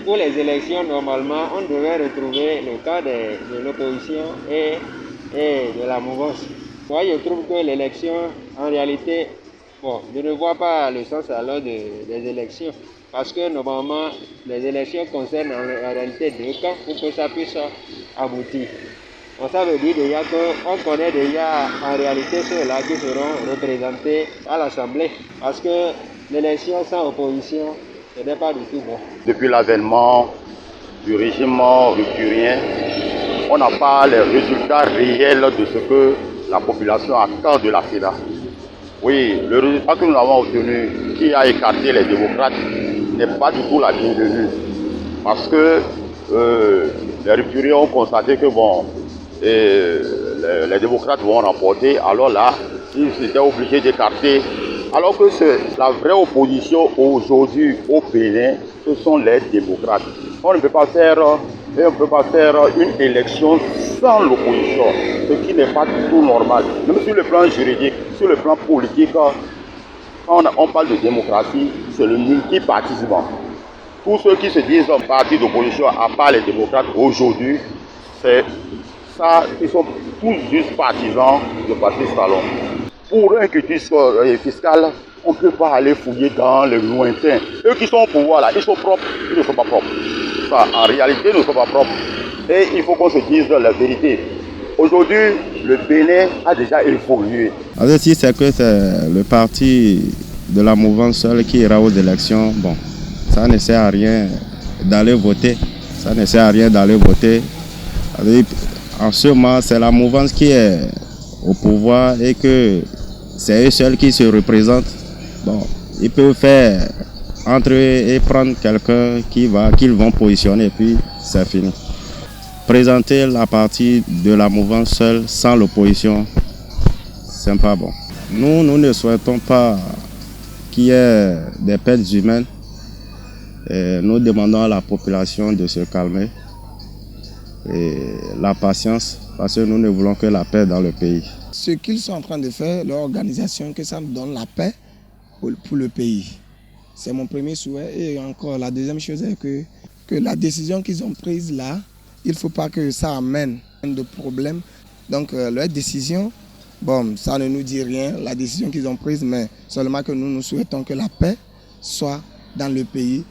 pour les élections, normalement, on devait retrouver le cas de l'opposition et de la mouvance. Moi, je trouve que l'élection, en réalité, bon, je ne vois pas le sens alors des élections. Parce que normalement, les élections concernent en réalité deux camps pour que ça puisse aboutir. Donc ça veut dire déjà qu'on connaît déjà en réalité ceux-là qui seront représentés à l'Assemblée. Parce que l'élection sans opposition, ce n'est pas du tout bon. Depuis l'avènement du régime rupturien, on n'a pas les résultats réels de ce que la population attend de la CEDA. Oui, le résultat que nous avons obtenu, qui a écarté les démocrates, n'est pas du tout la bienvenue. Parce que les rupturiens ont constaté que bon, les démocrates vont remporter, alors là, ils étaient obligés d'écarter. Alors que la vraie opposition aujourd'hui au Bénin, ce sont les démocrates. On ne peut pas faire une élection sans l'opposition, ce qui n'est pas du tout normal. Même sur le plan juridique, sur le plan politique, quand on parle de démocratie, c'est le multipartisme. Tous ceux qui se disent un parti d'opposition, à part les démocrates aujourd'hui, c'est ça, ils sont tous juste partisans de Patrice Talon. Pour un quitus fiscal, on ne peut pas aller fouiller dans le lointain. Eux qui sont au pouvoir là, ils sont propres, ils ne sont pas propres. Ça, en réalité, ils ne sont pas propres. Et il faut qu'on se dise la vérité. Aujourd'hui, le Bénin a déjà évolué. Alors, si c'est que c'est le parti de la mouvance seule qui ira aux élections, bon, ça ne sert à rien d'aller voter. Ça ne sert à rien d'aller voter. En ce moment, c'est la mouvance qui est au pouvoir et que c'est eux seuls qui se représentent. Bon, ils peuvent faire entre eux et prendre quelqu'un qu'ils vont positionner et puis c'est fini. Présenter la partie de la mouvance seule sans l'opposition, c'est pas bon. Nous ne souhaitons pas qu'il y ait des pertes humaines. Et nous demandons à la population de se calmer et la patience parce que nous ne voulons que la paix dans le pays. Ce qu'ils sont en train de faire, leur organisation, que ça nous donne la paix pour le pays. C'est mon premier souhait. Et encore, la deuxième chose est que la décision qu'ils ont prise là, il ne faut pas que ça amène de problèmes. Donc leur décision, bon, ça ne nous dit rien, la décision qu'ils ont prise, mais seulement que nous souhaitons que la paix soit dans le pays.